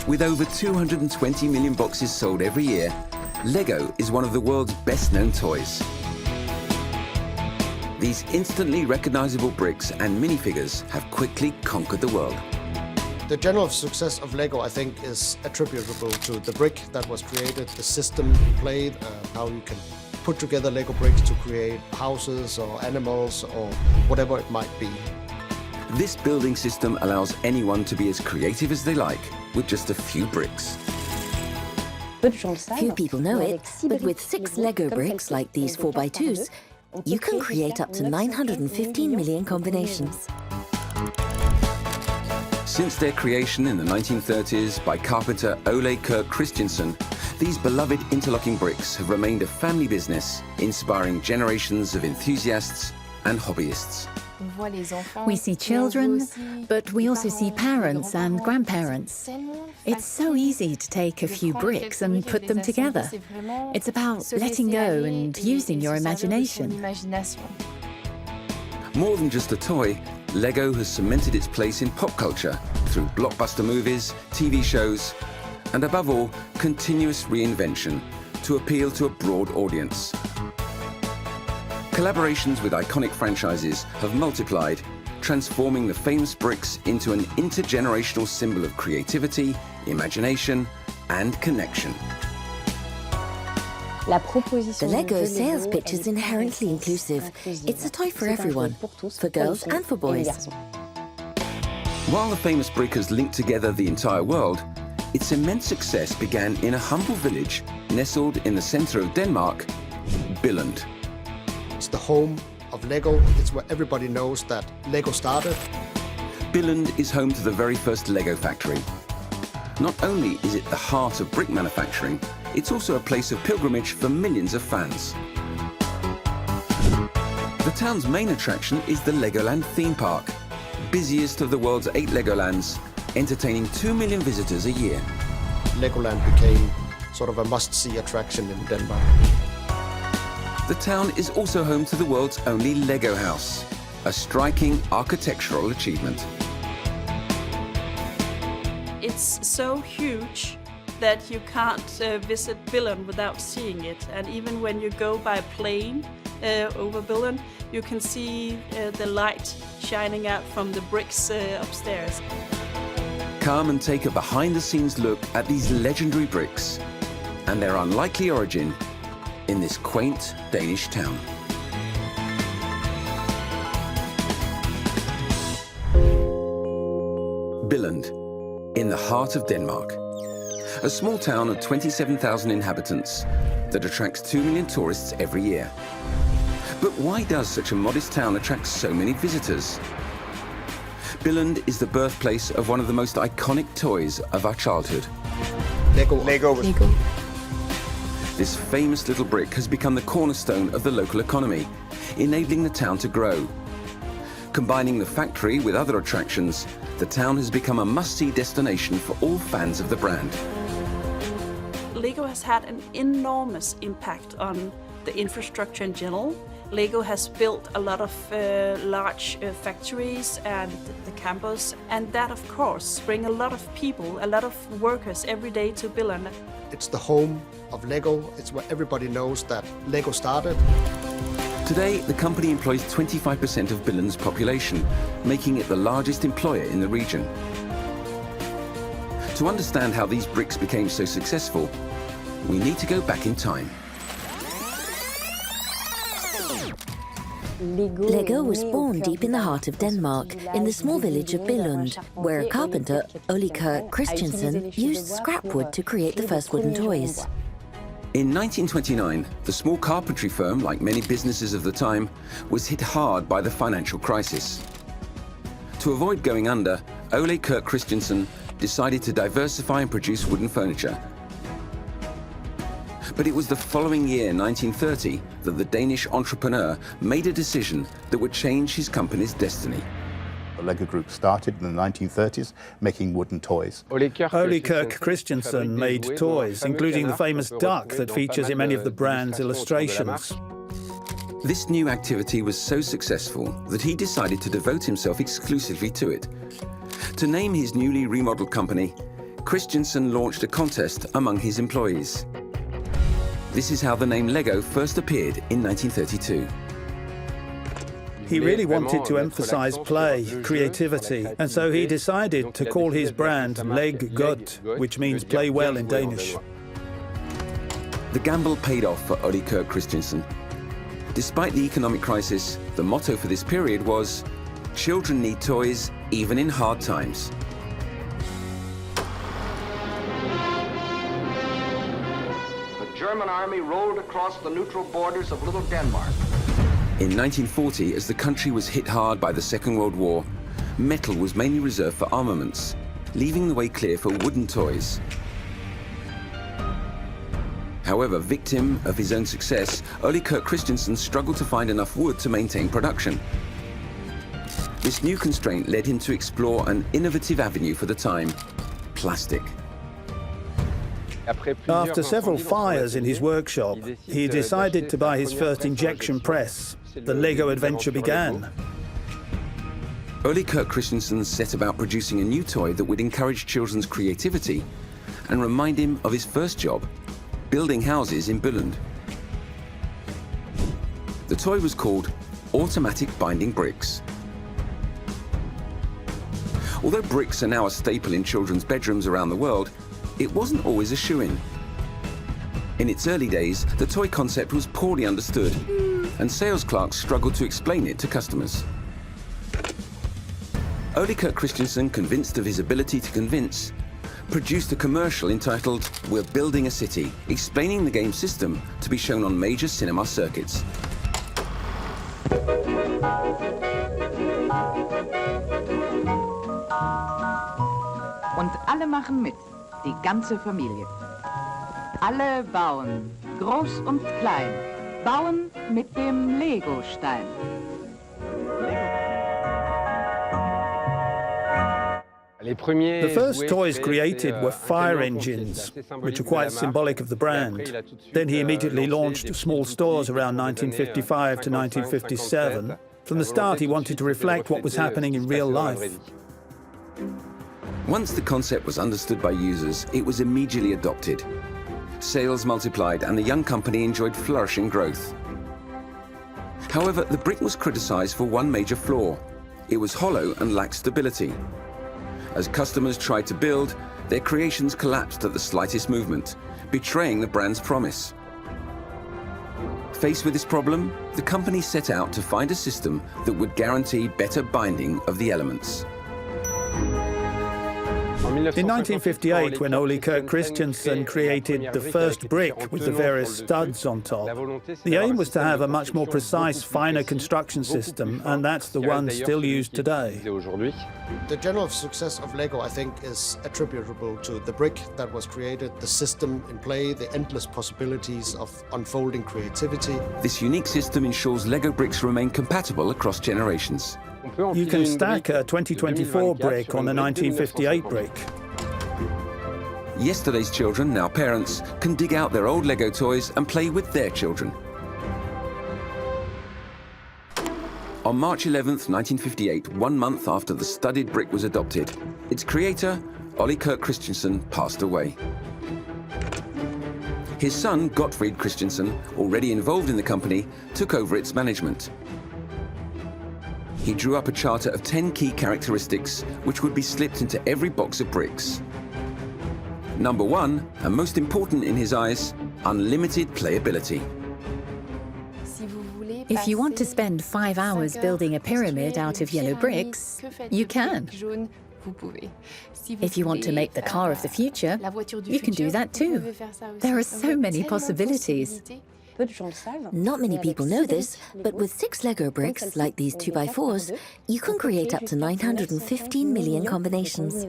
With over 220 million boxes sold every year, Lego is one of the world's best-known toys. These instantly recognizable bricks and minifigures have quickly conquered the world. The general success of Lego, I think, is attributable to the brick that was created, the system played, how you can put together Lego bricks to create houses or animals or whatever it might be. This building system allows anyone to be as creative as they like with just a few bricks. Few people know it, but with 6 Lego bricks like these 4x2s, you can create up to 915 million combinations. Since their creation in the 1930s by carpenter Ole Kirk Christensen, these beloved interlocking bricks have remained a family business, inspiring generations of enthusiasts and hobbyists. We see children, but we also see parents and grandparents. It's so easy to take a few bricks and put them together. It's about letting go and using your imagination. More than just a toy, Lego has cemented its place in pop culture through blockbuster movies, TV shows, and above all, continuous reinvention to appeal to a broad audience. Collaborations with iconic franchises have multiplied, transforming the famous bricks into an intergenerational symbol of creativity, imagination, and connection. The Lego sales pitch is inherently inclusive. It's a toy for everyone, for girls and for boys. While the famous brick has linked together the entire world, its immense success began in a humble village nestled in the center of Denmark, Billund. It's the home of Lego. It's where everybody knows that Lego started. Billund is home to the very first Lego factory. Not only is it the heart of brick manufacturing, it's also a place of pilgrimage for millions of fans. The town's main attraction is the Legoland theme park, busiest of the world's 8 Legolands, entertaining 2 million visitors a year. Legoland became sort of a must-see attraction in Denmark. The town is also home to the world's only Lego house, a striking architectural achievement. It's so huge that you can't visit Billund without seeing it. And even when you go by plane over Billund, you can see the light shining out from the bricks upstairs. Come and take a behind-the-scenes look at these legendary bricks and their unlikely origin in this quaint Danish town. Billund, in the heart of Denmark. A small town of 27,000 inhabitants that attracts 2 million tourists every year. But why does such a modest town attract so many visitors? Billund is the birthplace of one of the most iconic toys of our childhood. Lego. This famous little brick has become the cornerstone of the local economy, enabling the town to grow. Combining the factory with other attractions, the town has become a must-see destination for all fans of the brand. Lego has had an enormous impact on the infrastructure in general. Lego has built a lot of large factories and the campus, and that of course brings a lot of people, a lot of workers every day to Billund. It's the home of Lego. It's where everybody knows that Lego started. Today, the company employs 25% of Billund's population, making it the largest employer in the region. To understand how these bricks became so successful, we need to go back in time. Lego was born deep in the heart of Denmark, in the small village of Billund, where a carpenter, Ole Kirk Christensen, used scrap wood to create the first wooden toys. In 1929, the small carpentry firm, like many businesses of the time, was hit hard by the financial crisis. To avoid going under, Ole Kirk Christensen decided to diversify and produce wooden furniture. But it was the following year, 1930, that the Danish entrepreneur made a decision that would change his company's destiny. The Lego Group started in the 1930s making wooden toys. Ole Kirk Christensen made toys, including the famous duck that features in many of the brand's illustrations. This new activity was so successful that he decided to devote himself exclusively to it. To name his newly remodeled company, Christensen launched a contest among his employees. This is how the name Lego first appeared in 1932. He really wanted to emphasize play, creativity, and so he decided to call his brand Leg Godt, which means play well in Danish. The gamble paid off for Ole Kirk Christensen. Despite the economic crisis, the motto for this period was, "Children need toys even in hard times." The German army rolled across the neutral borders of little Denmark. In 1940, as the country was hit hard by the Second World War, metal was mainly reserved for armaments, leaving the way clear for wooden toys. However, victim of his own success, Ole Kirk Christensen struggled to find enough wood to maintain production. This new constraint led him to explore an innovative avenue for the time: plastic. After several fires in his workshop, he decided to buy his first injection press. The Lego adventure began. Ole Kirk Christensen set about producing a new toy that would encourage children's creativity and remind him of his first job, building houses in Billund. The toy was called automatic binding bricks. Although bricks are now a staple in children's bedrooms around the world, it wasn't always a shoo-in. In its early days, the toy concept was poorly understood, and sales clerks struggled to explain it to customers. Ole Kirk Christensen, convinced of his ability to convince, produced a commercial entitled "We're Building a City," explaining the game system to be shown on major cinema circuits. Und alle machen mit, die ganze Familie. Alle bauen, groß und klein, bauen mit dem Legostein. The first toys created were fire engines, which are quite symbolic of the brand. Then he immediately launched small stores around 1955 to 1957. From the start, he wanted to reflect what was happening in real life. Once the concept was understood by users, it was immediately adopted. Sales multiplied and the young company enjoyed flourishing growth. However, the brick was criticized for one major flaw. It was hollow and lacked stability. As customers tried to build, their creations collapsed at the slightest movement, betraying the brand's promise. Faced with this problem, the company set out to find a system that would guarantee better binding of the elements. In 1958, when Ole Kirk Christensen created the first brick with the various studs on top, the aim was to have a much more precise, finer construction system, and that's the one still used today. The general success of Lego, I think, is attributable to the brick that was created, the system in play, the endless possibilities of unfolding creativity. This unique system ensures Lego bricks remain compatible across generations. You can stack a 2024 brick on a 1958 brick. Yesterday's children, now parents, can dig out their old Lego toys and play with their children. On March 11th, 1958, 1 month after the studded brick was adopted, its creator, Ole Kirk Christensen, passed away. His son, Gottfried Christensen, already involved in the company, took over its management. He drew up a charter of 10 key characteristics which would be slipped into every box of bricks. Number 1, and most important in his eyes, unlimited playability. If you want to spend 5 hours building a pyramid out of yellow bricks, you can. If you want to make the car of the future, you can do that too. There are so many possibilities. Not many people know this, but with 6 Lego bricks, like these 2x4s, you can create up to 915 million combinations.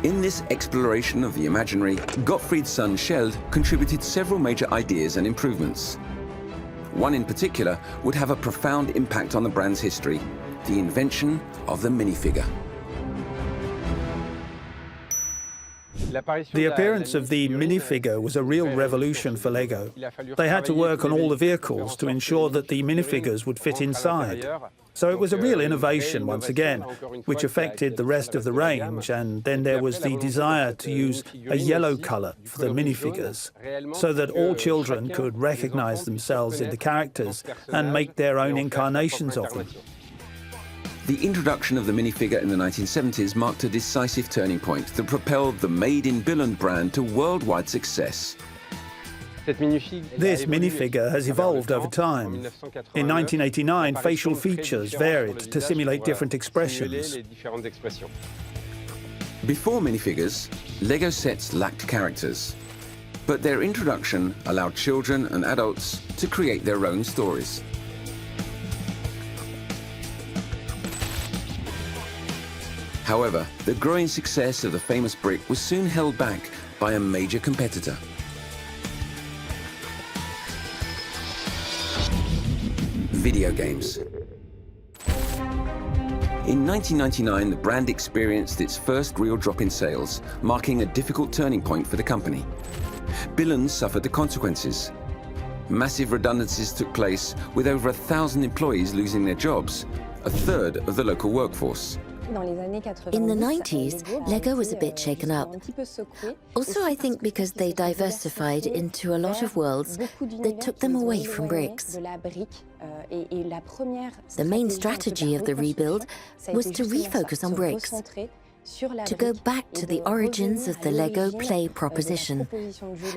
In this exploration of the imaginary, Gottfried's son Scheld contributed several major ideas and improvements. One in particular would have a profound impact on the brand's history: the invention of the minifigure. The appearance of the minifigure was a real revolution for Lego. They had to work on all the vehicles to ensure that the minifigures would fit inside. So it was a real innovation, once again, which affected the rest of the range, and then there was the desire to use a yellow colour for the minifigures, so that all children could recognise themselves in the characters and make their own incarnations of them. The introduction of the minifigure in the 1970s marked a decisive turning point that propelled the Made in Billund brand to worldwide success. This minifigure has evolved over time. In 1989, facial features varied to simulate different expressions. Before minifigures, Lego sets lacked characters, but their introduction allowed children and adults to create their own stories. However, the growing success of the famous brick was soon held back by a major competitor. Video games. In 1999, the brand experienced its first real drop in sales, marking a difficult turning point for the company. Billund suffered the consequences. Massive redundancies took place, with over 1,000 employees losing their jobs, a third of the local workforce. In the 90s, Lego was a bit shaken up. Also, I think because they diversified into a lot of worlds that took them away from bricks. The main strategy of the rebuild was to refocus on bricks, to go back to the origins of the Lego Play proposition.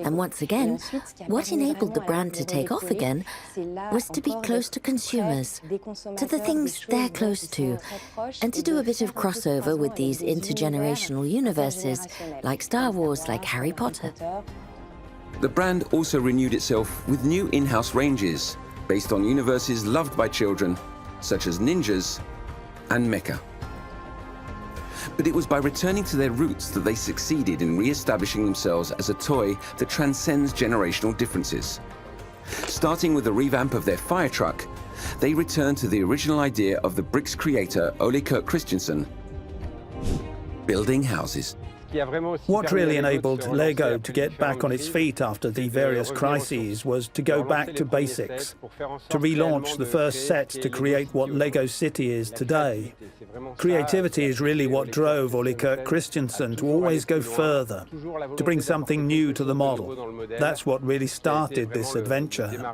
And once again, what enabled the brand to take off again was to be close to consumers, to the things they're close to, and to do a bit of crossover with these intergenerational universes, like Star Wars, like Harry Potter. The brand also renewed itself with new in-house ranges, based on universes loved by children, such as Ninjas and Mecha. But it was by returning to their roots that they succeeded in re-establishing themselves as a toy that transcends generational differences. Starting with the revamp of their fire truck, they returned to the original idea of the bricks creator Ole Christensen: building houses. What really enabled Lego to get back on its feet after the various crises was to go back to basics, to relaunch the first set to create what Lego City is today. Creativity is really what drove Ole Christensen to always go further, to bring something new to the model. That's what really started this adventure.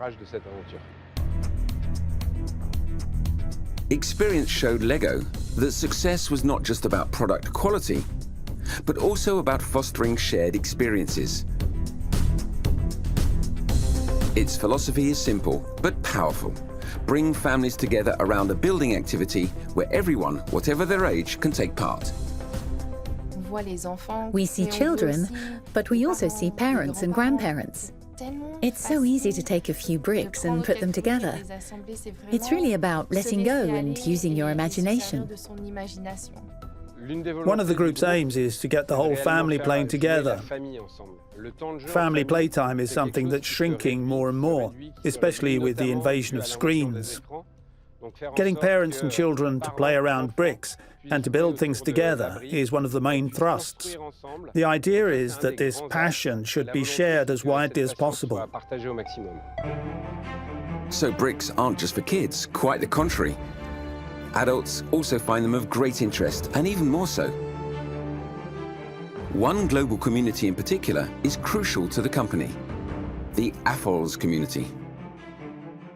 Experience showed Lego that success was not just about product quality, but also about fostering shared experiences. Its philosophy is simple, but powerful. Bring families together around a building activity where everyone, whatever their age, can take part. We see children, but we also see parents and grandparents. It's so easy to take a few bricks and put them together. It's really about letting go and using your imagination. One of the group's aims is to get the whole family playing together. Family playtime is something that's shrinking more and more, especially with the invasion of screens. Getting parents and children to play around bricks and to build things together is one of the main thrusts. The idea is that this passion should be shared as widely as possible. So bricks aren't just for kids, quite the contrary. Adults also find them of great interest, and even more so. One global community in particular is crucial to the company: the AFOLs community.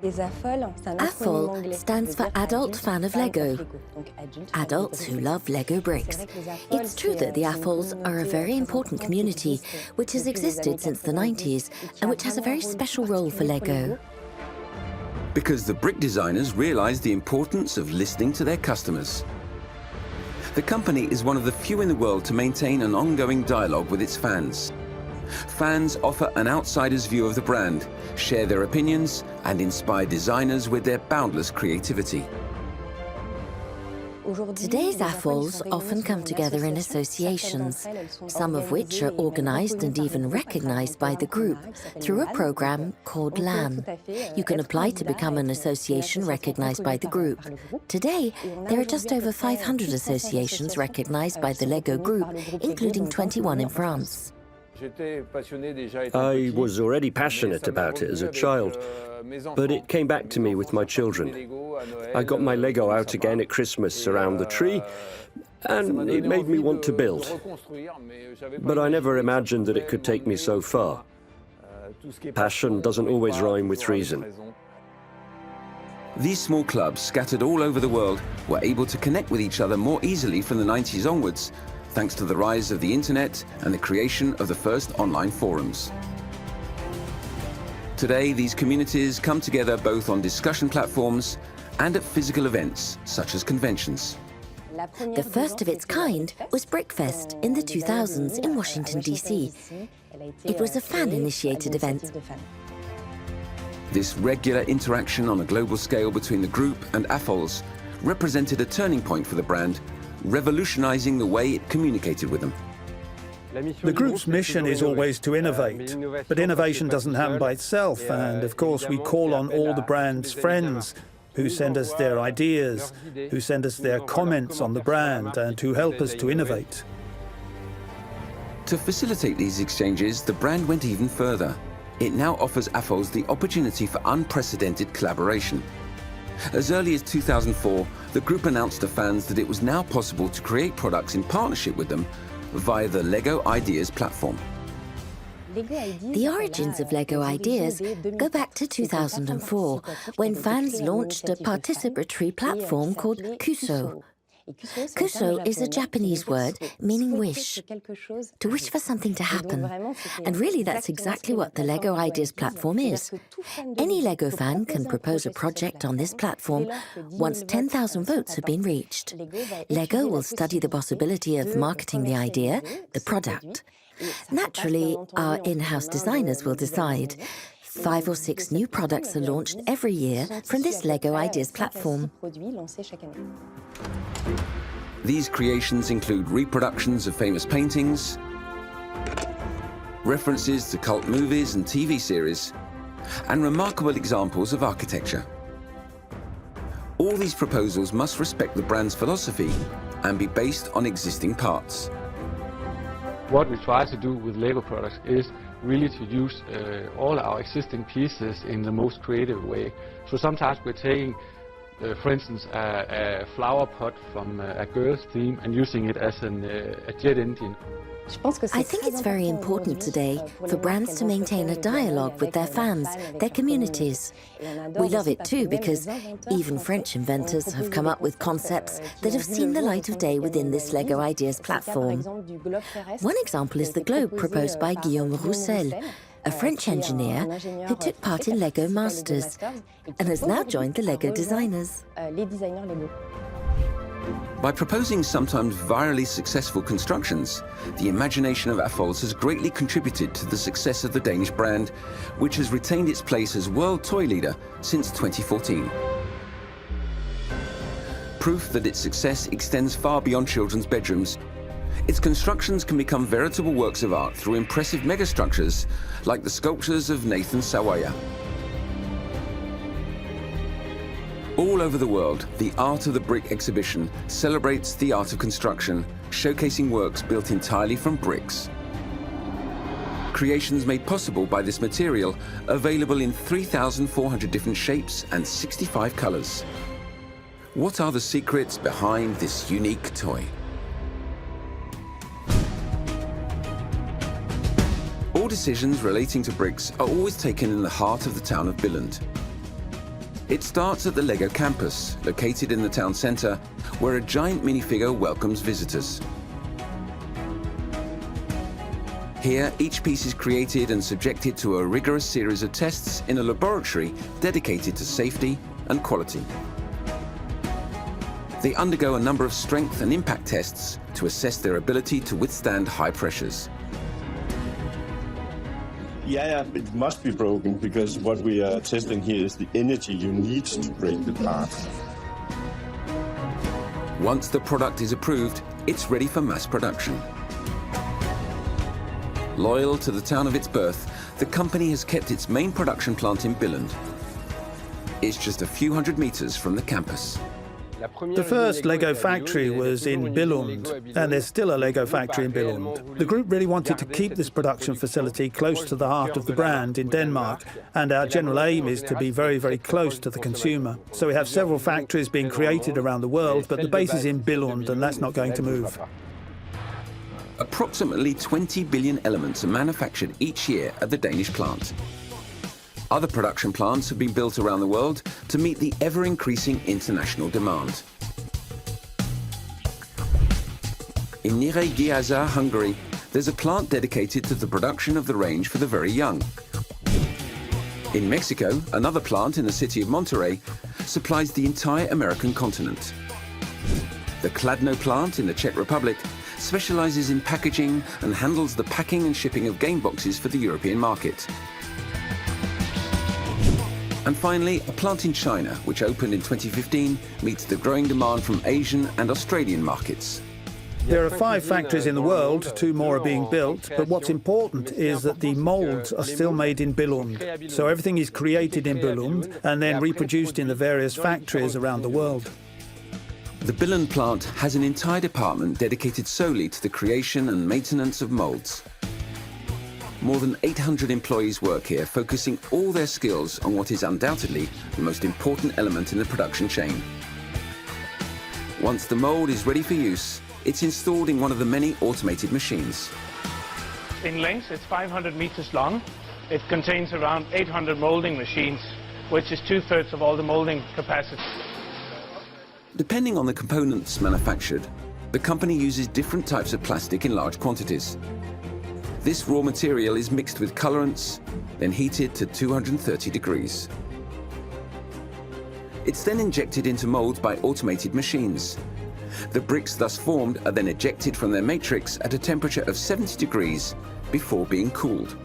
AFOL stands for Adult Fan of Lego, adults who love Lego bricks. It's true that the AFOLs are a very important community which has existed since the 90s and which has a very special role for Lego. Because the brick designers realized the importance of listening to their customers. The company is one of the few in the world to maintain an ongoing dialogue with its fans. Fans offer an outsider's view of the brand, share their opinions, and inspire designers with their boundless creativity. Today's AFOLs often come together in associations, some of which are organized and even recognized by the group through a program called LAN. You can apply to become an association recognized by the group. Today, there are just over 500 associations recognized by the Lego Group, including 21 in France. I was already passionate about it as a child, but it came back to me with my children. I got my Lego out again at Christmas around the tree, and it made me want to build. But I never imagined that it could take me so far. Passion doesn't always rhyme with reason. These small clubs scattered all over the world were able to connect with each other more easily from the 90s onwards, thanks to the rise of the internet and the creation of the first online forums. Today, these communities come together both on discussion platforms and at physical events, such as conventions. The first of its kind was Brickfest in the 2000s in Washington, D.C. It was a fan-initiated event. This regular interaction on a global scale between the group and AFOLs represented a turning point for the brand, revolutionizing the way it communicated with them. The group's mission is always to innovate, but innovation doesn't happen by itself, and of course we call on all the brand's friends who send us their ideas, who send us their comments on the brand, and who help us to innovate. To facilitate these exchanges, the brand went even further. It now offers AFOLs the opportunity for unprecedented collaboration. As early as 2004, the group announced to fans that it was now possible to create products in partnership with them via the Lego Ideas platform. The origins of Lego Ideas go back to 2004, when fans launched a participatory platform called Kuso. Kuso is a Japanese word meaning wish, to wish for something to happen. And really that's exactly what the Lego Ideas platform is. Any Lego fan can propose a project on this platform once 10,000 votes have been reached. Lego will study the possibility of marketing the idea, the product. Naturally, our in-house designers will decide. 5 or 6 new products are launched every year from this Lego Ideas platform. These creations include reproductions of famous paintings, references to cult movies and TV series, and remarkable examples of architecture. All these proposals must respect the brand's philosophy and be based on existing parts. What we try to do with Lego products is really to use all our existing pieces in the most creative way. So sometimes we're taking, for instance, a flower pot from a girl's theme and using it as a jet engine. I think it's very important today for brands to maintain a dialogue with their fans, their communities. We love it too because even French inventors have come up with concepts that have seen the light of day within this Lego Ideas platform. One example is the globe proposed by Guillaume Roussel, a French engineer who took part in Lego Masters and has now joined the Lego designers. By proposing sometimes virally successful constructions, the imagination of AFOLs has greatly contributed to the success of the Danish brand, which has retained its place as world toy leader since 2014. Proof that its success extends far beyond children's bedrooms. Its constructions can become veritable works of art through impressive megastructures like the sculptures of Nathan Sawaya. All over the world, the Art of the Brick exhibition celebrates the art of construction, showcasing works built entirely from bricks. Creations made possible by this material, available in 3,400 different shapes and 65 colors. What are the secrets behind this unique toy? All decisions relating to bricks are always taken in the heart of the town of Billund. It starts at the Lego campus, located in the town centre, where a giant minifigure welcomes visitors. Here, each piece is created and subjected to a rigorous series of tests in a laboratory dedicated to safety and quality. They undergo a number of strength and impact tests to assess their ability to withstand high pressures. Yeah, it must be broken, because what we are testing here is the energy you need to break the part. Once the product is approved, it's ready for mass production. Loyal to the town of its birth, the company has kept its main production plant in Billund. It's just a few hundred meters from the campus. The first Lego factory was in Billund, and there's still a Lego factory in Billund. The group really wanted to keep this production facility close to the heart of the brand in Denmark, and our general aim is to be very, very close to the consumer. So we have several factories being created around the world, but the base is in Billund, and that's not going to move. Approximately 20 billion elements are manufactured each year at the Danish plant. Other production plants have been built around the world to meet the ever-increasing international demand. In Nyíregyháza, Hungary, there's a plant dedicated to the production of the range for the very young. In Mexico, another plant in the city of Monterrey supplies the entire American continent. The Kladno plant in the Czech Republic specializes in packaging and handles the packing and shipping of game boxes for the European market. And finally, a plant in China, which opened in 2015, meets the growing demand from Asian and Australian markets. There are 5 factories in the world, 2 more are being built, but what's important is that the molds are still made in Billund. So everything is created in Billund and then reproduced in the various factories around the world. The Billund plant has an entire department dedicated solely to the creation and maintenance of molds. More than 800 employees work here, focusing all their skills on what is undoubtedly the most important element in the production chain. Once the mold is ready for use, it's installed in one of the many automated machines. In length, it's 500 meters long. It contains around 800 molding machines, which is 2/3 of all the molding capacity. Depending on the components manufactured, the company uses different types of plastic in large quantities. This raw material is mixed with colorants, then heated to 230 degrees. It's then injected into molds by automated machines. The bricks thus formed are then ejected from their matrix at a temperature of 70 degrees before being cooled.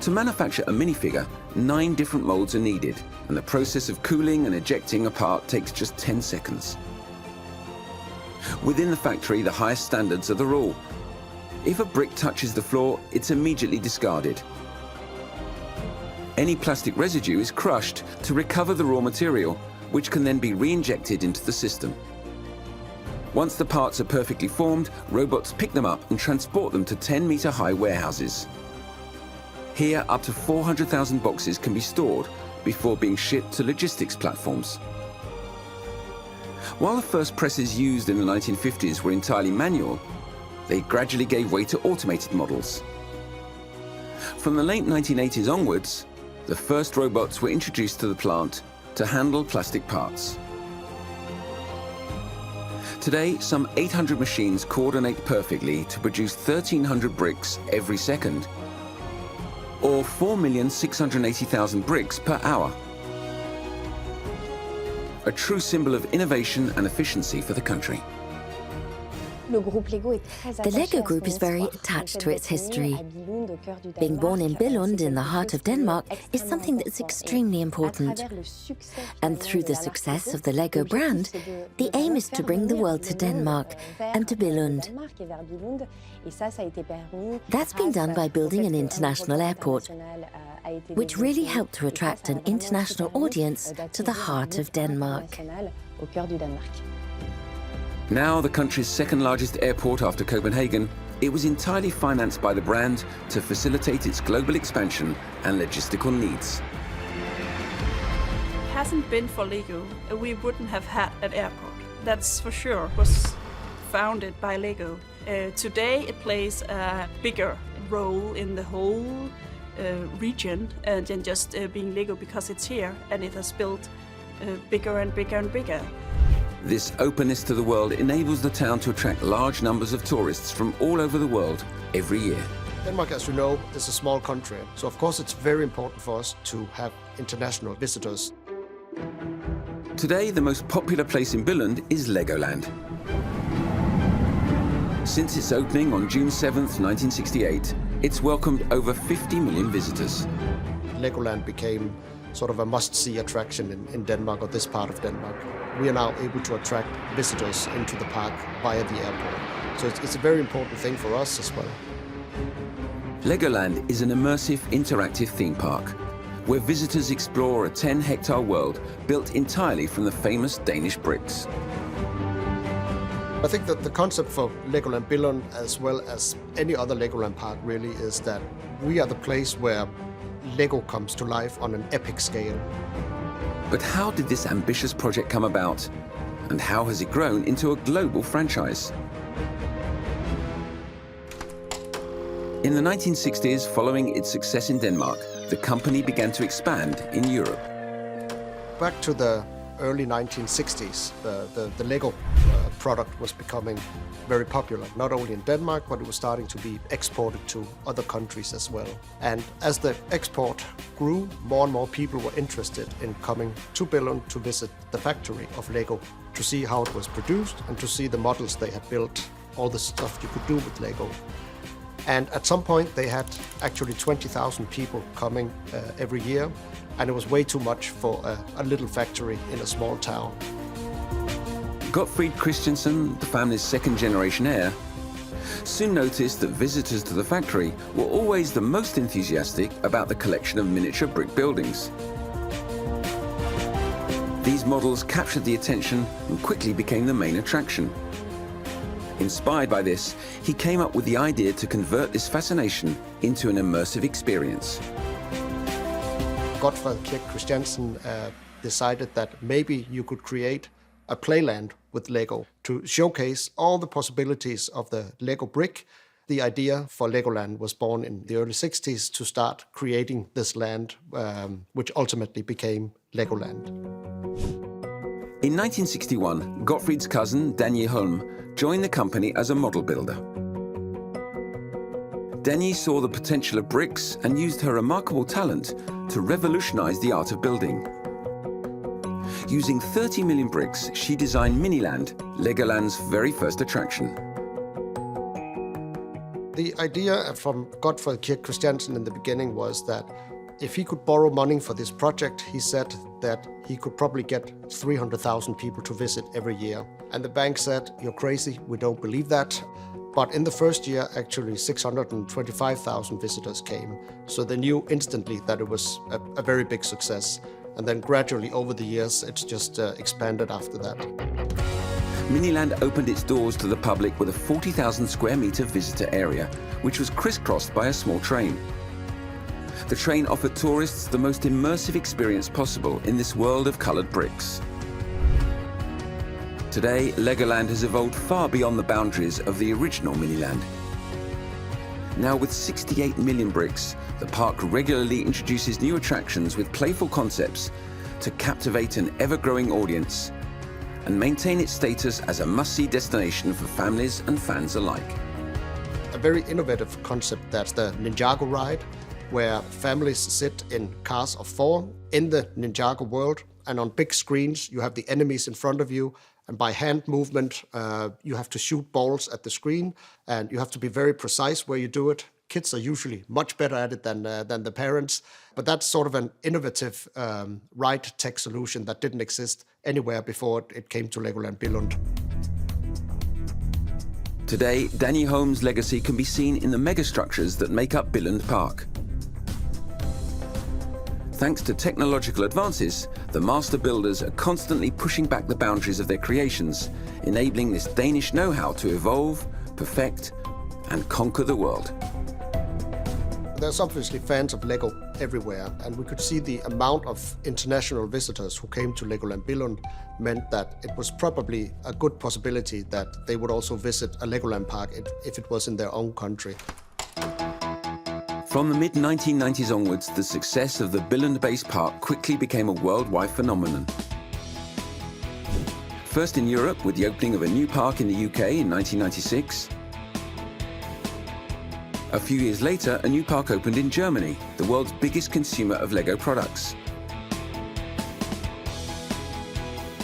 To manufacture a minifigure, 9 different molds are needed, and the process of cooling and ejecting a part takes just 10 seconds. Within the factory, the highest standards are the rule. If a brick touches the floor, it's immediately discarded. Any plastic residue is crushed to recover the raw material, which can then be re-injected into the system. Once the parts are perfectly formed, robots pick them up and transport them to 10-meter-high warehouses. Here, up to 400,000 boxes can be stored before being shipped to logistics platforms. While the first presses used in the 1950s were entirely manual, they gradually gave way to automated models. From the late 1980s onwards, the first robots were introduced to the plant to handle plastic parts. Today, some 800 machines coordinate perfectly to produce 1,300 bricks every second, or 4,680,000 bricks per hour. A true symbol of innovation and efficiency for the country. The Lego Group is very attached to its history. Being born in Billund, in the heart of Denmark, is something that's extremely important. And through the success of the Lego brand, the aim is to bring the world to Denmark and to Billund. That's been done by building an international airport, which really helped to attract an international audience to the heart of Denmark. Now the country's second largest airport after Copenhagen, it was entirely financed by the brand to facilitate its global expansion and logistical needs. If it hasn't been for Lego, we wouldn't have had an airport. That's for sure. It was founded by Lego. Today it plays a bigger role in the whole region than just being Lego, because it's here and it has built bigger and bigger and bigger. This openness to the world enables the town to attract large numbers of tourists from all over the world every year. Denmark, as you know, is a small country, so of course it's very important for us to have international visitors. Today, the most popular place in Billund is Legoland. Since its opening on June 7th, 1968, it's welcomed over 50 million visitors. Legoland became sort of a must-see attraction in Denmark, or this part of Denmark. We are now able to attract visitors into the park via the airport. So it's a very important thing for us as well. Legoland is an immersive, interactive theme park, where visitors explore a 10-hectare world built entirely from the famous Danish bricks. I think that the concept for Legoland Billund, as well as any other Legoland park, really is that we are the place where Lego comes to life on an epic scale. But how did this ambitious project come about? And how has it grown into a global franchise? In the 1960s, following its success in Denmark, the company began to expand in Europe. Back to the early 1960s, the Lego product was becoming very popular, not only in Denmark, but it was starting to be exported to other countries as well. And as the export grew, more and more people were interested in coming to Billund to visit the factory of Lego, to see how it was produced and to see the models they had built, all the stuff you could do with Lego. And at some point they had actually 20,000 people coming every year, and it was way too much for a little factory in a small town. Gottfried Christiansen, the family's second-generation heir, soon noticed that visitors to the factory were always the most enthusiastic about the collection of miniature brick buildings. These models captured the attention and quickly became the main attraction. Inspired by this, he came up with the idea to convert this fascination into an immersive experience. Gottfried Christiansen decided that maybe you could create a playland with Lego to showcase all the possibilities of the Lego brick. The idea for Legoland was born in the early 60s to start creating this land, which ultimately became Legoland. In 1961, Gottfried's cousin, Danish joined the company as a model builder. Dani saw the potential of bricks and used her remarkable talent to revolutionize the art of building. Using 30 million bricks, she designed Miniland, Legoland's very first attraction. The idea from Gottfried Christiansen in the beginning was that if he could borrow money for this project, he said that he could probably get 300,000 people to visit every year. And the bank said, "You're crazy, we don't believe that." But in the first year, actually 625,000 visitors came. So they knew instantly that it was a very big success. And then gradually over the years, it's just expanded after that. Miniland opened its doors to the public with a 40,000 square meter visitor area, which was crisscrossed by a small train. The train offered tourists the most immersive experience possible in this world of colored bricks. Today, Legoland has evolved far beyond the boundaries of the original Miniland. Now with 68 million bricks, the park regularly introduces new attractions with playful concepts to captivate an ever-growing audience and maintain its status as a must-see destination for families and fans alike. A very innovative concept, that's the Ninjago ride, where families sit in cars of 4 in the Ninjago world, and on big screens you have the enemies in front of you, and by hand movement you have to shoot balls at the screen, and you have to be very precise where you do it. Kids are usually much better at it than the parents, but that's sort of an innovative ride tech solution that didn't exist anywhere before it came to Legoland Billund. Today, Danny Holmes' legacy can be seen in the megastructures that make up Billund Park. Thanks to technological advances, the master builders are constantly pushing back the boundaries of their creations, enabling this Danish know-how to evolve, perfect, and conquer the world. There's obviously fans of Lego everywhere, and we could see the amount of international visitors who came to Legoland Billund meant that it was probably a good possibility that they would also visit a Legoland park if it was in their own country. From the mid-1990s onwards, the success of the Billund-based park quickly became a worldwide phenomenon. First in Europe with the opening of a new park in the UK in 1996. A few years later, a new park opened in Germany, the world's biggest consumer of Lego products.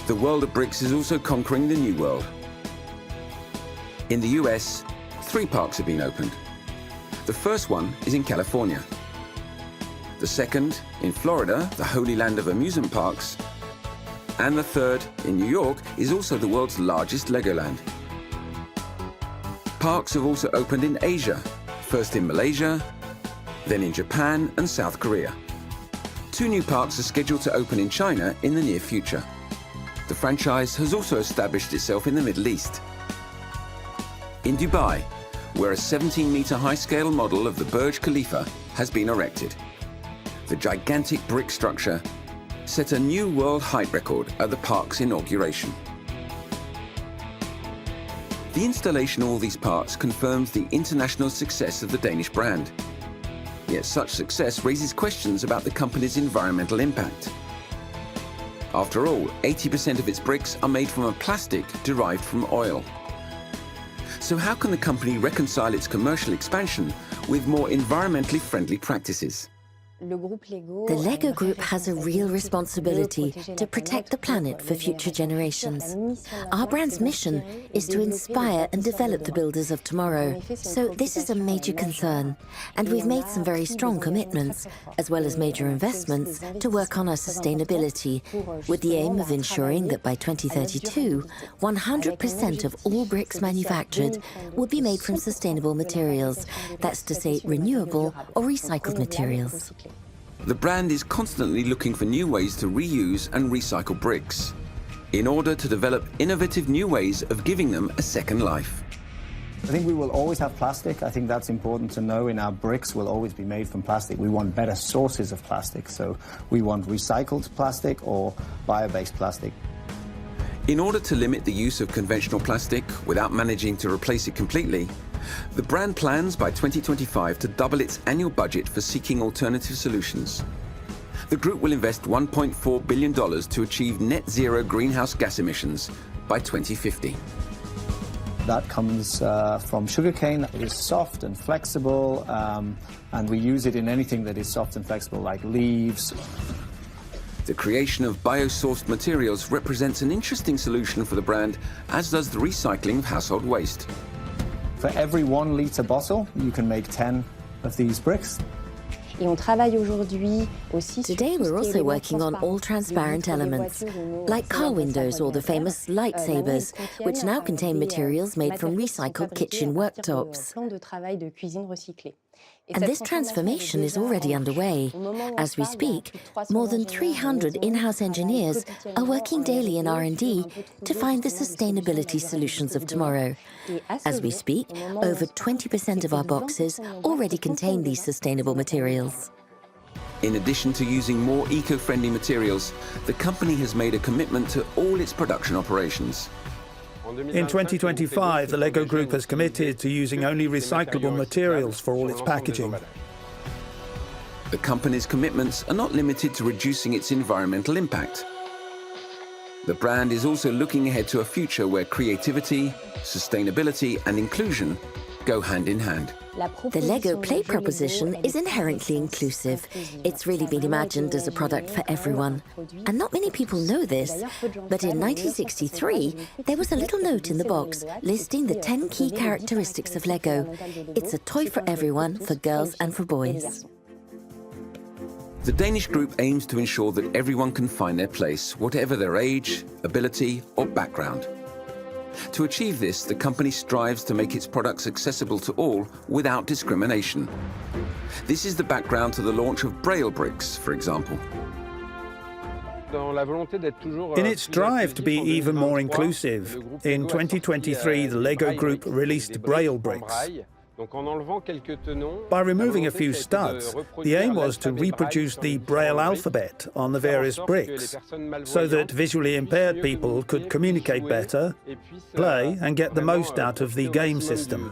The world of bricks is also conquering the new world. In the US, 3 parks have been opened. The first one is in California. The second, in Florida, the holy land of amusement parks. And the third, in New York, is also the world's largest Legoland. Parks have also opened in Asia, first in Malaysia, then in Japan and South Korea. 2 new parks are scheduled to open in China in the near future. The franchise has also established itself in the Middle East. In Dubai, where a 17-meter high-scale model of the Burj Khalifa has been erected. The gigantic brick structure set a new world height record at the park's inauguration. The installation of all these parts confirms the international success of the Danish brand. Yet such success raises questions about the company's environmental impact. After all, 80% of its bricks are made from a plastic derived from oil. So how can the company reconcile its commercial expansion with more environmentally friendly practices? The Lego Group has a real responsibility to protect the planet for future generations. Our brand's mission is to inspire and develop the builders of tomorrow. So this is a major concern, and we've made some very strong commitments, as well as major investments, to work on our sustainability, with the aim of ensuring that by 2032, 100% of all bricks manufactured will be made from sustainable materials. That's to say, renewable or recycled materials. The brand is constantly looking for new ways to reuse and recycle bricks, in order to develop innovative new ways of giving them a second life. I think we will always have plastic. I think that's important to know. In our bricks will always be made from plastic. We want better sources of plastic, so we want recycled plastic or bio-based plastic. In order to limit the use of conventional plastic without managing to replace it completely, the brand plans by 2025 to double its annual budget for seeking alternative solutions. The group will invest $1.4 billion to achieve net zero greenhouse gas emissions by 2050. That comes from sugarcane. It is soft and flexible, and we use it in anything that is soft and flexible, like leaves. The creation of bio-sourced materials represents an interesting solution for the brand, as does the recycling of household waste. For every 1 litre bottle, you can make 10 of these bricks. Today we're also working on all transparent elements, like car windows or the famous lightsabers, which now contain materials made from recycled kitchen worktops. And this transformation is already underway. As we speak, more than 300 in-house engineers are working daily in R&D to find the sustainability solutions of tomorrow. As we speak, over 20% of our boxes already contain these sustainable materials. In addition to using more eco-friendly materials, the company has made a commitment to all its production operations. In 2025, the Lego Group has committed to using only recyclable materials for all its packaging. The company's commitments are not limited to reducing its environmental impact. The brand is also looking ahead to a future where creativity, sustainability, and inclusion go hand in hand. The Lego Play proposition is inherently inclusive. It's really been imagined as a product for everyone. And not many people know this, but in 1963, there was a little note in the box listing the 10 key characteristics of Lego. It's a toy for everyone, for girls and for boys. The Danish group aims to ensure that everyone can find their place, whatever their age, ability, or background. To achieve this, the company strives to make its products accessible to all without discrimination. This is the background to the launch of Braille bricks, for example. In its drive to be even more inclusive, in 2023 the Lego Group released Braille bricks. By removing a few studs, the aim was to reproduce the Braille alphabet on the various bricks, so that visually impaired people could communicate better, play, and get the most out of the game system.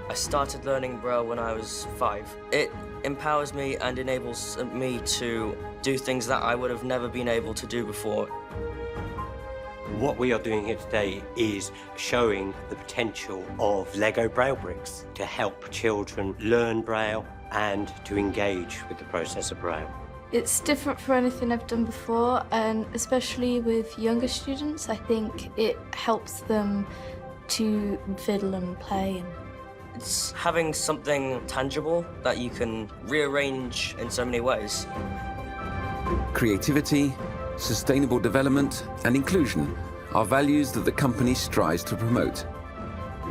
I started learning Braille when I was 5. It empowers me and enables me to do things that I would have never been able to do before. What we are doing here today is showing the potential of Lego Braille bricks to help children learn Braille and to engage with the process of Braille. It's different from anything I've done before, and especially with younger students, I think it helps them to fiddle and play. It's having something tangible that you can rearrange in so many ways. Creativity, sustainable development, and inclusion are values that the company strives to promote.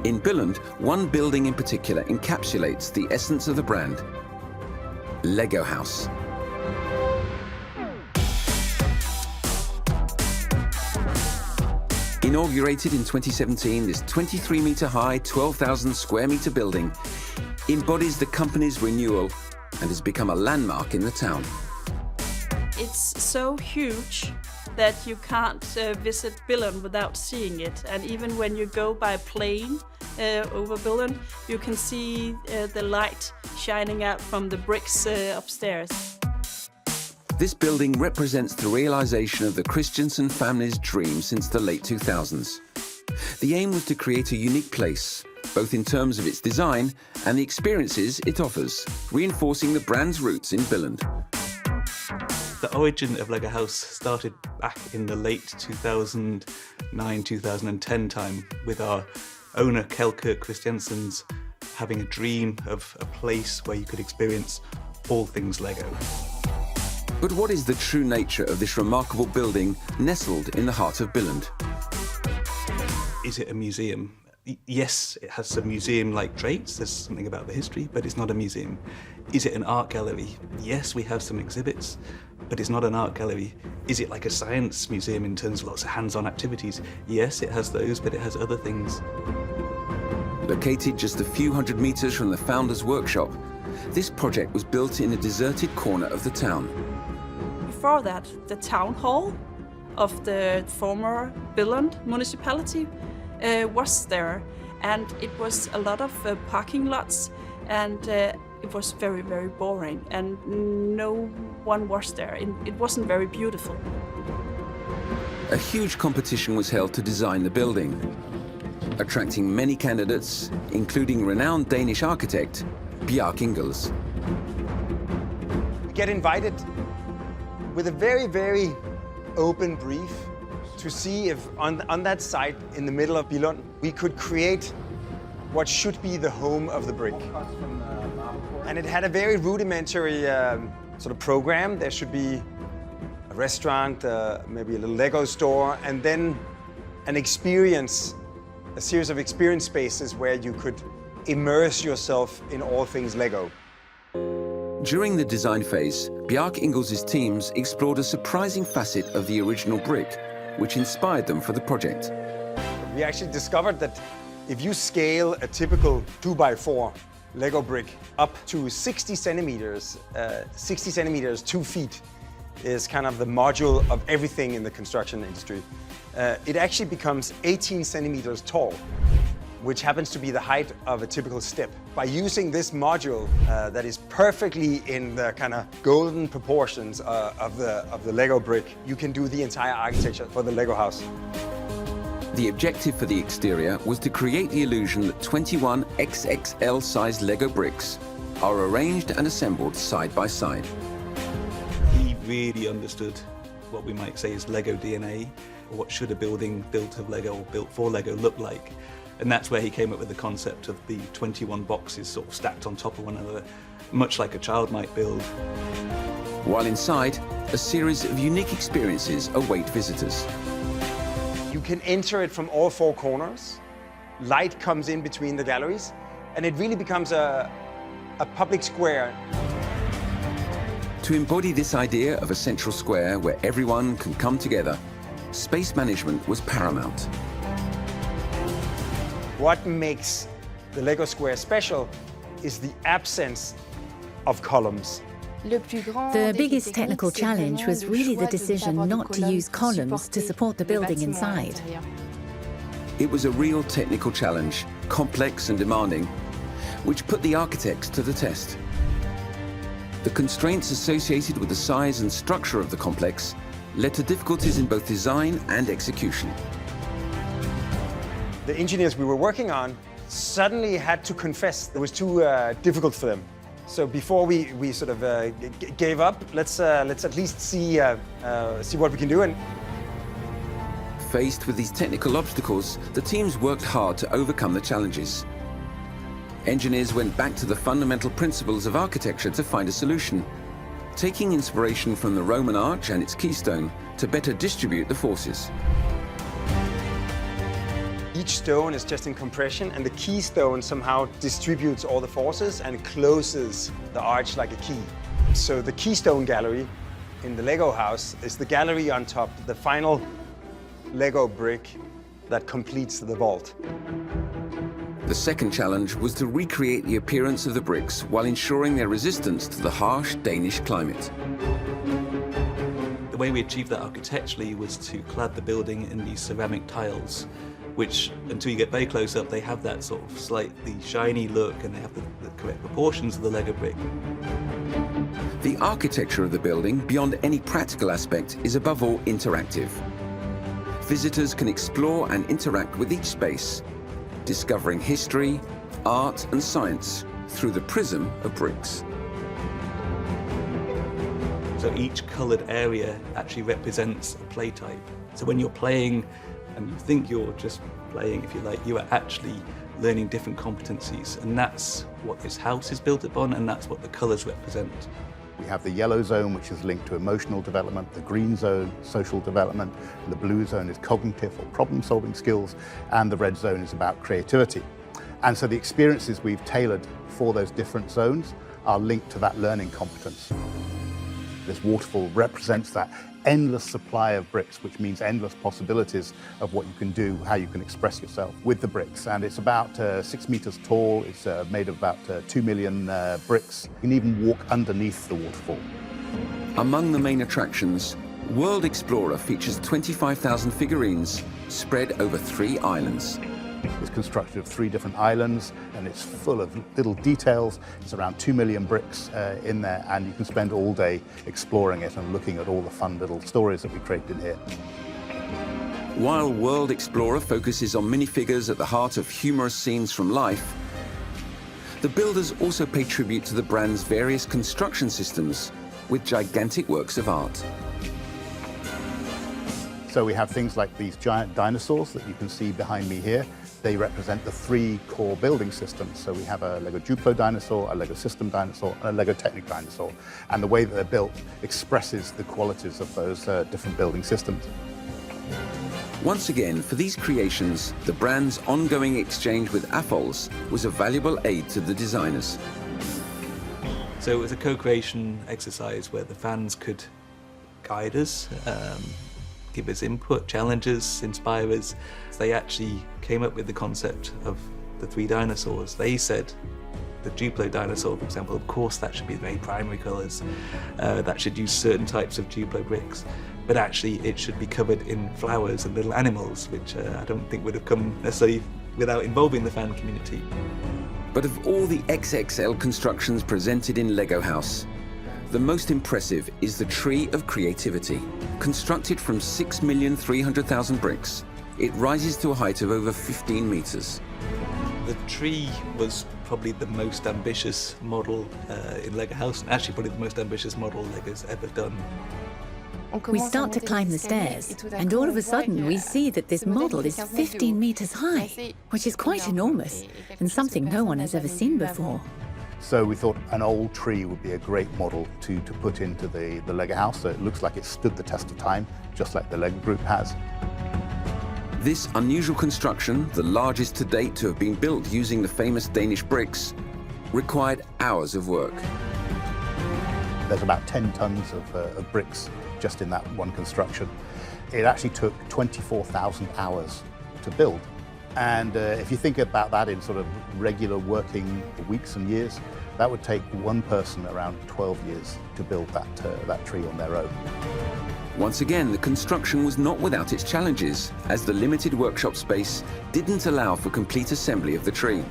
In Billund, one building in particular encapsulates the essence of the brand: Lego House. Inaugurated in 2017, this 23-metre-high, 12,000-square-metre building embodies the company's renewal and has become a landmark in the town. It's so huge that you can't visit Billund without seeing it. And even when you go by plane over Billund, you can see the light shining out from the bricks upstairs. This building represents the realization of the Christensen family's dream since the late 2000s. The aim was to create a unique place, both in terms of its design and the experiences it offers, reinforcing the brand's roots in Billund. The origin of Lego House started back in the late 2009-2010 time with our owner Kjell Christiansen's having a dream of a place where you could experience all things Lego. But what is the true nature of this remarkable building nestled in the heart of Billund? Is it a museum? Yes, it has some museum-like traits, there's something about the history, but it's not a museum. Is it an art gallery? Yes, we have some exhibits, but it's not an art gallery. Is it like a science museum in terms of lots of hands-on activities? Yes, it has those, but it has other things. Located just a few hundred meters from the founder's workshop, this project was built in a deserted corner of the town. Before that, the town hall of the former Billund municipality was there, and it was a lot of parking lots, and it was very, very boring, and no one was there. It wasn't very beautiful. A huge competition was held to design the building, attracting many candidates, including renowned Danish architect Bjarke Ingels. We get invited with a very, very open brief to see if on that site in the middle of Billund, we could create what should be the home of the brick. And it had a very rudimentary sort of program. There should be a restaurant, maybe a little Lego store, and then an experience, a series of experience spaces where you could immerse yourself in all things Lego. During the design phase, Bjarke Ingels' teams explored a surprising facet of the original brick, which inspired them for the project. We actually discovered that if you scale a typical 2x4 Lego brick up to 60 centimeters, 2 feet, is kind of the module of everything in the construction industry. It actually becomes 18 centimeters tall, which happens to be the height of a typical step. By using this module that is perfectly in the kind of golden proportions of the Lego brick, you can do the entire architecture for the Lego house. The objective for the exterior was to create the illusion that 21 XXL-sized Lego bricks are arranged and assembled side by side. He really understood what we might say is Lego DNA, or what should a building built of Lego or built for Lego look like. And that's where he came up with the concept of the 21 boxes sort of stacked on top of one another, much like a child might build. While inside, a series of unique experiences await visitors. You can enter it from all four corners. Light comes in between the galleries, and it really becomes a public square. To embody this idea of a central square where everyone can come together, space management was paramount. What makes the Lego Square special is the absence of columns. The biggest technical challenge was really the decision not to use columns to support the building inside. It was a real technical challenge, complex and demanding, which put the architects to the test. The constraints associated with the size and structure of the complex led to difficulties in both design and execution. The engineers we were working on suddenly had to confess it was too difficult for them. So before we sort of gave up, let's at least see what we can do. And faced with these technical obstacles, the teams worked hard to overcome the challenges. Engineers went back to the fundamental principles of architecture to find a solution, taking inspiration from the Roman arch and its keystone to better distribute the forces. Each stone is just in compression, and the keystone somehow distributes all the forces and closes the arch like a key. So the keystone gallery in the Lego house is the gallery on top, the final Lego brick that completes the vault. The second challenge was to recreate the appearance of the bricks while ensuring their resistance to the harsh Danish climate. The way we achieved that architecturally was to clad the building in these ceramic tiles, which, until you get very close up, they have that sort of slightly shiny look and they have the correct proportions of the Lego brick. The architecture of the building, beyond any practical aspect, is above all interactive. Visitors can explore and interact with each space, discovering history, art and science through the prism of bricks. So each coloured area actually represents a play type. So when you're playing and you think you're just playing, if you like, you are actually learning different competencies, and that's what this house is built upon, and that's what the colours represent. We have the yellow zone, which is linked to emotional development, the green zone, social development, and the blue zone is cognitive or problem-solving skills, and the red zone is about creativity. And so the experiences we've tailored for those different zones are linked to that learning competence. This waterfall represents that endless supply of bricks, which means endless possibilities of what you can do, how you can express yourself with the bricks. And it's about 6 meters tall. It's made of about 2 million bricks. You can even walk underneath the waterfall. Among the main attractions, World Explorer features 25,000 figurines spread over 3 islands. It's constructed of 3 different islands, and it's full of little details. It's around 2 million bricks in there, and you can spend all day exploring it and looking at all the fun little stories that we created here. While World Explorer focuses on minifigures at the heart of humorous scenes from life, the builders also pay tribute to the brand's various construction systems with gigantic works of art. So we have things like these giant dinosaurs that you can see behind me here. They represent the 3 core building systems. So we have a Lego Duplo dinosaur, a Lego System dinosaur, and a Lego Technic dinosaur. And the way that they're built expresses the qualities of those different building systems. Once again, for these creations, the brand's ongoing exchange with AFOLs was a valuable aid to the designers. So it was a co-creation exercise where the fans could guide us, give us input, challenges, inspire us. They actually came up with the concept of the 3 dinosaurs. They said the Duplo dinosaur, for example, of course that should be very primary colours. That should use certain types of Duplo bricks. But actually it should be covered in flowers and little animals, which I don't think would have come necessarily without involving the fan community. But of all the XXL constructions presented in Lego House, the most impressive is the Tree of Creativity. Constructed from 6,300,000 bricks, it rises to a height of over 15 meters. The tree was probably the most ambitious model in Lego House, and actually probably the most ambitious model Lego's ever done. We start to climb the stairs, and all of a sudden we see that this model is 15 meters high, which is quite enormous, and something no one has ever seen before. So we thought an old tree would be a great model to put into the Lego house, so it looks like it stood the test of time, just like the Lego Group has. This unusual construction, the largest to date to have been built using the famous Danish bricks, required hours of work. There's about 10 tons of bricks just in that one construction. It actually took 24,000 hours to build. And if you think about that in sort of regular working weeks and years, that would take one person around 12 years to build that tree on their own. Once again, the construction was not without its challenges, as the limited workshop space didn't allow for complete assembly of the tree.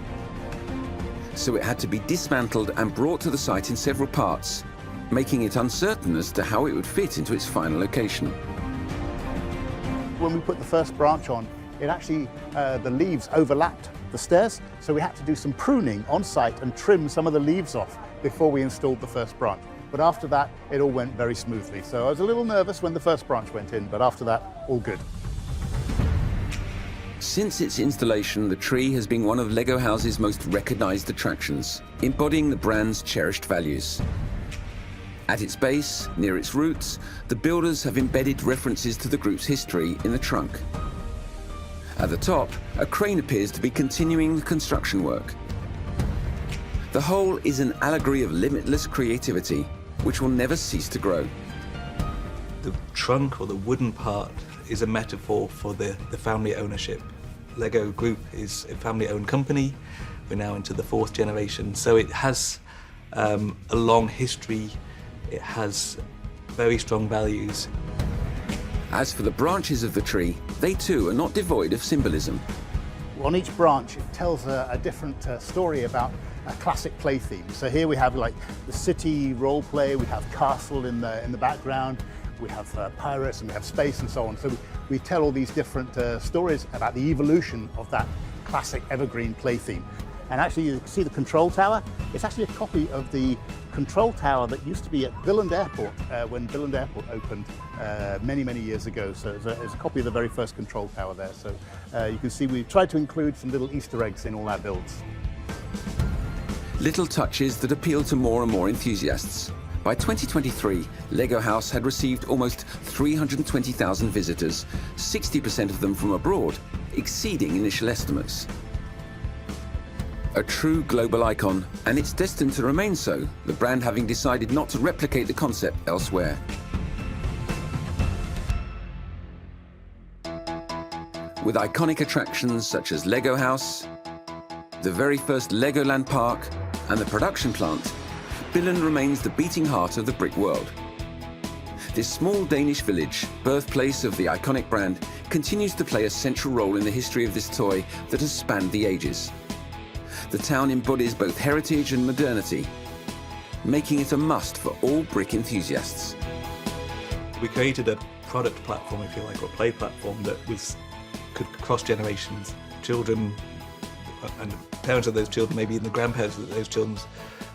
So it had to be dismantled and brought to the site in several parts, making it uncertain as to how it would fit into its final location. When we put the first branch on, it actually, the leaves overlapped the stairs, so we had to do some pruning on site and trim some of the leaves off before we installed the first branch. But after that, it all went very smoothly. So I was a little nervous when the first branch went in, but after that, all good. Since its installation, the tree has been one of Lego House's most recognized attractions, embodying the brand's cherished values. At its base, near its roots, the builders have embedded references to the group's history in the trunk. At the top, a crane appears to be continuing the construction work. The whole is an allegory of limitless creativity, which will never cease to grow. The trunk, or the wooden part, is a metaphor for the family ownership. Lego Group is a family-owned company. We're now into the 4th generation, so it has a long history. It has very strong values. As for the branches of the tree, they too are not devoid of symbolism. On each branch, it tells a different story about a classic play theme. So here we have like the city role play, we have castle in the background, we have pirates and we have space and so on. So we tell all these different stories about the evolution of that classic evergreen play theme. And actually you can see the control tower. It's actually a copy of the control tower that used to be at Billund Airport when Billund Airport opened many, many years ago. So it's a copy of the very first control tower there. So you can see we've tried to include some little Easter eggs in all our builds. Little touches that appeal to more and more enthusiasts. By 2023, Lego House had received almost 320,000 visitors, 60% of them from abroad, exceeding initial estimates. A true global icon, and it's destined to remain so, the brand having decided not to replicate the concept elsewhere. With iconic attractions such as Lego House, the very first Legoland park, and the production plant, Billund remains the beating heart of the brick world. This small Danish village, birthplace of the iconic brand, continues to play a central role in the history of this toy that has spanned the ages. The town embodies both heritage and modernity, making it a must for all brick enthusiasts. We created a product platform, if you like, or play platform that could cross generations. Children and parents of those children, maybe even the grandparents of those children,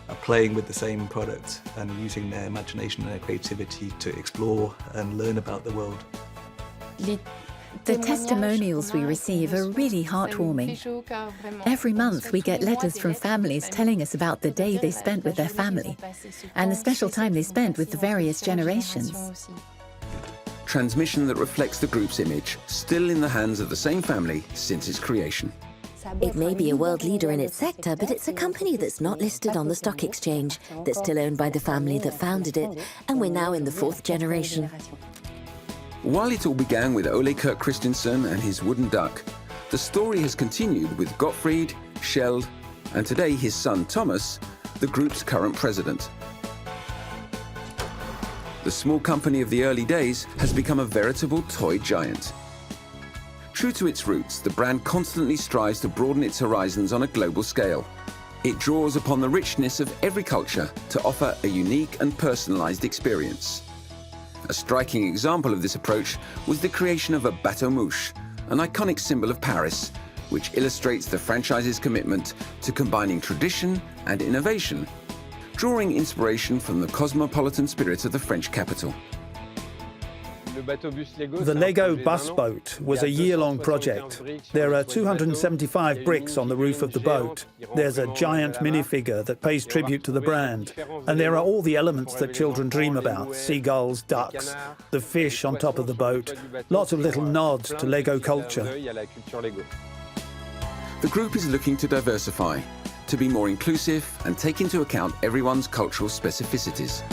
are playing with the same product and using their imagination and their creativity to explore and learn about the world. The testimonials we receive are really heartwarming. Every month we get letters from families telling us about the day they spent with their family and the special time they spent with the various generations. Transmission that reflects the group's image, still in the hands of the same family since its creation. It may be a world leader in its sector, but it's a company that's not listed on the stock exchange, that's still owned by the family that founded it, and we're now in the 4th generation. While it all began with Ole Kirk Christensen and his wooden duck, the story has continued with Gottfried, Kjeld, and today his son Thomas, the group's current president. The small company of the early days has become a veritable toy giant. True to its roots, the brand constantly strives to broaden its horizons on a global scale. It draws upon the richness of every culture to offer a unique and personalized experience. A striking example of this approach was the creation of a bateau mouche, an iconic symbol of Paris, which illustrates the franchise's commitment to combining tradition and innovation, drawing inspiration from the cosmopolitan spirit of the French capital. The Lego bus boat was a year-long project. There are 275 bricks on the roof of the boat. There's a giant minifigure that pays tribute to the brand. And there are all the elements that children dream about: seagulls, ducks, the fish on top of the boat. Lots of little nods to Lego culture. The group is looking to diversify, to be more inclusive and take into account everyone's cultural specificities.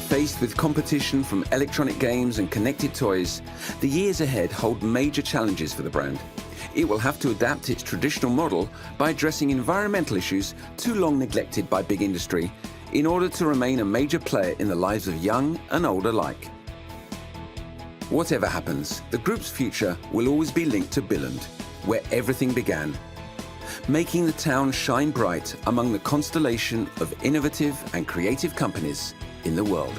Faced with competition from electronic games and connected toys, the years ahead hold major challenges for the brand. It will have to adapt its traditional model by addressing environmental issues too long neglected by big industry in order to remain a major player in the lives of young and old alike. Whatever happens, the group's future will always be linked to Billund, where everything began, making the town shine bright among the constellation of innovative and creative companies in the world.